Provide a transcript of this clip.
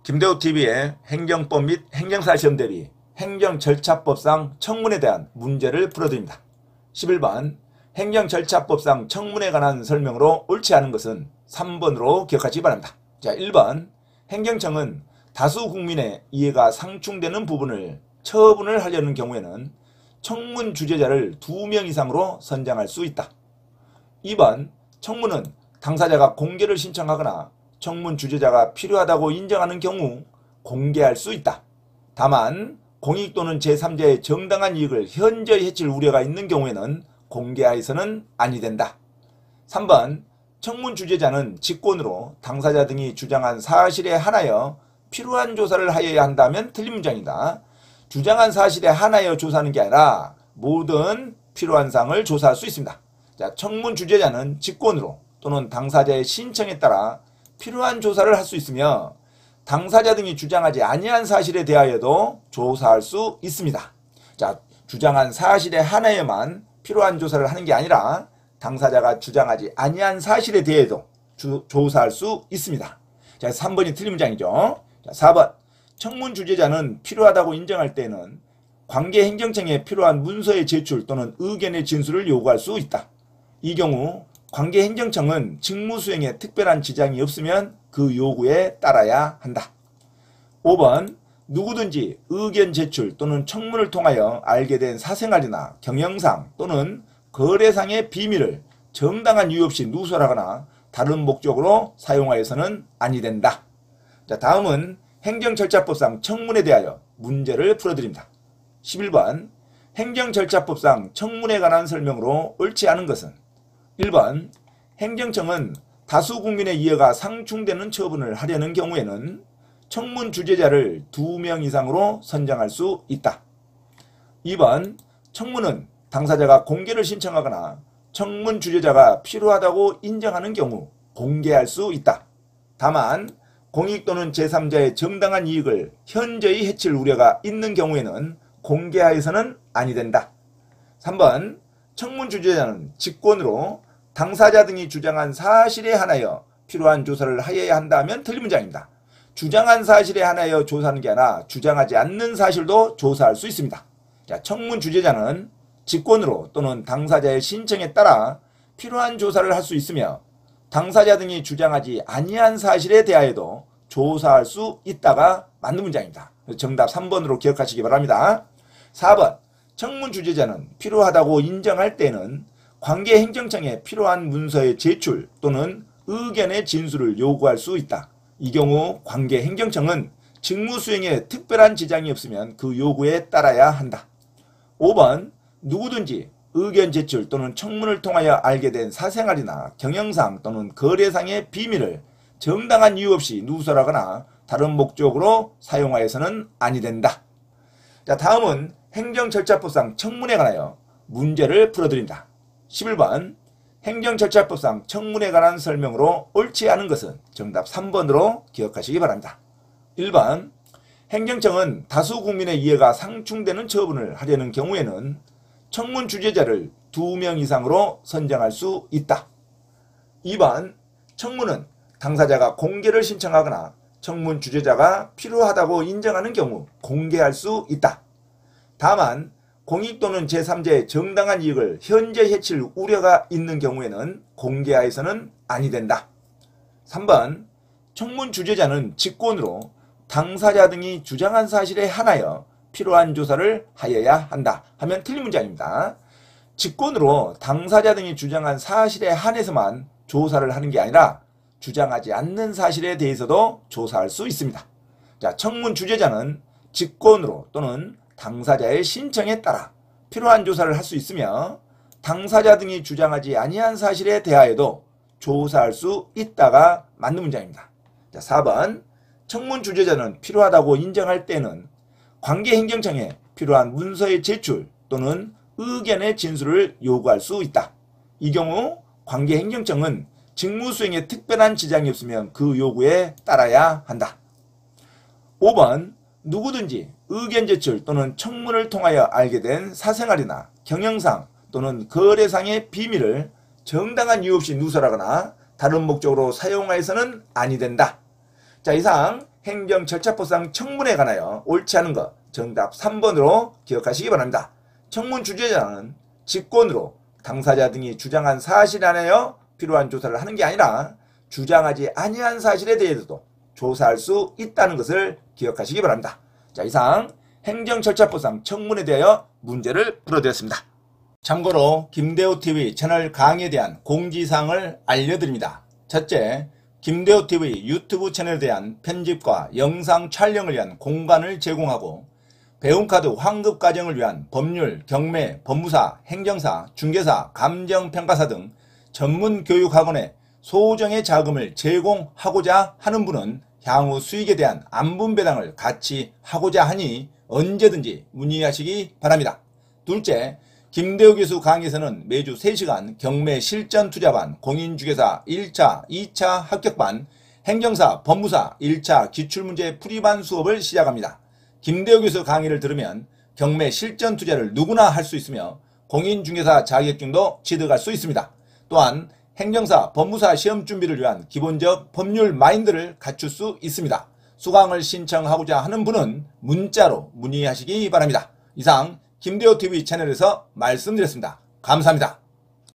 김대호TV의 행정법 및 행정사 시험 대비 행정절차법상 청문에 대한 문제를 풀어드립니다. 11번 행정절차법상 청문에 관한 설명으로 옳지 않은 것은 3번으로 기억하시기 바랍니다. 자, 1번 행정청은 다수 국민의 이해가 상충되는 부분을 처분을 하려는 경우에는 청문 주재자를 2명 이상으로 선정할 수 있다. 2번 청문은 당사자가 공개를 신청하거나 청문 주재자가 필요하다고 인정하는 경우 공개할 수 있다. 다만 공익 또는 제3자의 정당한 이익을 현저히 해칠 우려가 있는 경우에는 공개하여서는 아니 된다. 3번 청문 주재자는 직권으로 당사자 등이 주장한 사실에 한하여 필요한 조사를 하여야 한다면 틀린 문장이다. 주장한 사실에 한하여 조사하는 게 아니라 모든 필요한 사항을 조사할 수 있습니다. 자, 청문 주재자는 직권으로 또는 당사자의 신청에 따라 필요한 조사를 할 수 있으며 당사자 등이 주장하지 아니한 사실에 대하여도 조사할 수 있습니다. 자, 주장한 사실에 한하여만 필요한 조사를 하는 게 아니라 당사자가 주장하지 아니한 사실에 대해도 조사할 수 있습니다. 자, 3번이 틀린 문장이죠. 자, 4번 청문 주재자는 필요하다고 인정할 때는 관계 행정청에 필요한 문서의 제출 또는 의견의 진술을 요구할 수 있다. 이 경우 관계 행정청은 직무 수행에 특별한 지장이 없으면 그 요구에 따라야 한다. 5번 누구든지 의견 제출 또는 청문을 통하여 알게 된 사생활이나 경영상 또는 거래상의 비밀을 정당한 이유 없이 누설하거나 다른 목적으로 사용하여서는 아니 된다. 자, 다음은 행정절차법상 청문에 대하여 문제를 풀어드립니다. 11번 행정절차법상 청문에 관한 설명으로 옳지 않은 것은 1번 행정청은 다수 국민의 이해가 상충되는 처분을 하려는 경우에는 청문 주재자를 2명 이상으로 선정할 수 있다. 2번 청문은 당사자가 공개를 신청하거나 청문 주재자가 필요하다고 인정하는 경우 공개할 수 있다. 다만 공익 또는 제3자의 정당한 이익을 현저히 해칠 우려가 있는 경우에는 공개하여서는 아니 된다. 3번 청문 주재자는 직권으로 당사자 등이 주장한 사실에 한하여 필요한 조사를 하여야 한다면 틀린 문장입니다. 주장한 사실에 한하여 조사하는 게 아니라 주장하지 않는 사실도 조사할 수 있습니다. 자, 청문 주재자는 직권으로 또는 당사자의 신청에 따라 필요한 조사를 할 수 있으며 당사자 등이 주장하지 아니한 사실에 대하여도 조사할 수 있다가 맞는 문장입니다. 정답 3번으로 기억하시기 바랍니다. 4번 청문 주재자는 필요하다고 인정할 때는 관계 행정청에 필요한 문서의 제출 또는 의견의 진술을 요구할 수 있다. 이 경우 관계 행정청은 직무 수행에 특별한 지장이 없으면 그 요구에 따라야 한다. 5번 누구든지 의견 제출 또는 청문을 통하여 알게 된 사생활이나 경영상 또는 거래상의 비밀을 정당한 이유 없이 누설하거나 다른 목적으로 사용하여서는 아니 된다. 자, 다음은 행정절차법상 청문에 관하여 문제를 풀어드립니다. 11번 행정절차법상 청문에 관한 설명으로 옳지 않은 것은 정답 3번으로 기억하시기 바랍니다. 1번 행정청은 다수 국민의 이해가 상충되는 처분을 하려는 경우에는 청문 주재자를 2명 이상으로 선정할 수 있다. 2번 청문은 당사자가 공개를 신청하거나 청문 주재자가 필요하다고 인정하는 경우 공개할 수 있다. 다만 공익 또는 제3자의 정당한 이익을 현저히 해칠 우려가 있는 경우에는 공개하여서는 아니 된다. 3번 청문 주재자는 직권으로 당사자 등이 주장한 사실에 한하여 필요한 조사를 하여야 한다 하면 틀린 문장입니다. 직권으로 당사자 등이 주장한 사실에 한해서만 조사를 하는 게 아니라 주장하지 않는 사실에 대해서도 조사할 수 있습니다. 자, 청문 주재자는 직권으로 또는 당사자의 신청에 따라 필요한 조사를 할 수 있으며 당사자 등이 주장하지 아니한 사실에 대하여도 조사할 수 있다가 맞는 문장입니다. 자, 4번 청문 주재자는 필요하다고 인정할 때는 관계 행정청에 필요한 문서의 제출 또는 의견의 진술을 요구할 수 있다. 이 경우 관계 행정청은 직무 수행에 특별한 지장이 없으면 그 요구에 따라야 한다. 5번 누구든지 의견 제출 또는 청문을 통하여 알게 된 사생활이나 경영상 또는 거래상의 비밀을 정당한 이유 없이 누설하거나 다른 목적으로 사용하여서는 아니 된다. 자, 이상 행정절차법상 청문회에 관하여 옳지 않은 것 정답 3번으로 기억하시기 바랍니다. 청문 주재자는 직권으로 당사자 등이 주장한 사실에 관하여 필요한 조사를 하는 게 아니라 주장하지 아니한 사실에 대해서도 조사할 수 있다는 것을 기억하시기 바랍니다. 자, 이상 행정절차법상 청문회에 대하여 문제를 풀어드렸습니다. 참고로 김대호TV 채널 강의에 대한 공지사항을 알려드립니다. 첫째, 김대호TV 유튜브 채널에 대한 편집과 영상 촬영을 위한 공간을 제공하고 배움카드 환급과정을 위한 법률, 경매, 법무사, 행정사, 중개사, 감정평가사 등 전문 교육학원에 소정의 자금을 제공하고자 하는 분은 향후 수익에 대한 안분배당을 같이 하고자 하니 언제든지 문의하시기 바랍니다. 둘째, 김대호 교수 강의에서는 매주 3시간 경매 실전 투자반, 공인중개사 1차, 2차 합격반, 행정사, 법무사 1차 기출문제 풀이반 수업을 시작합니다. 김대호 교수 강의를 들으면 경매 실전 투자를 누구나 할 수 있으며 공인중개사 자격증도 취득할 수 있습니다. 또한 행정사, 법무사 시험 준비를 위한 기본적 법률 마인드를 갖출 수 있습니다. 수강을 신청하고자 하는 분은 문자로 문의하시기 바랍니다. 이상 김대호TV 채널에서 말씀드렸습니다. 감사합니다.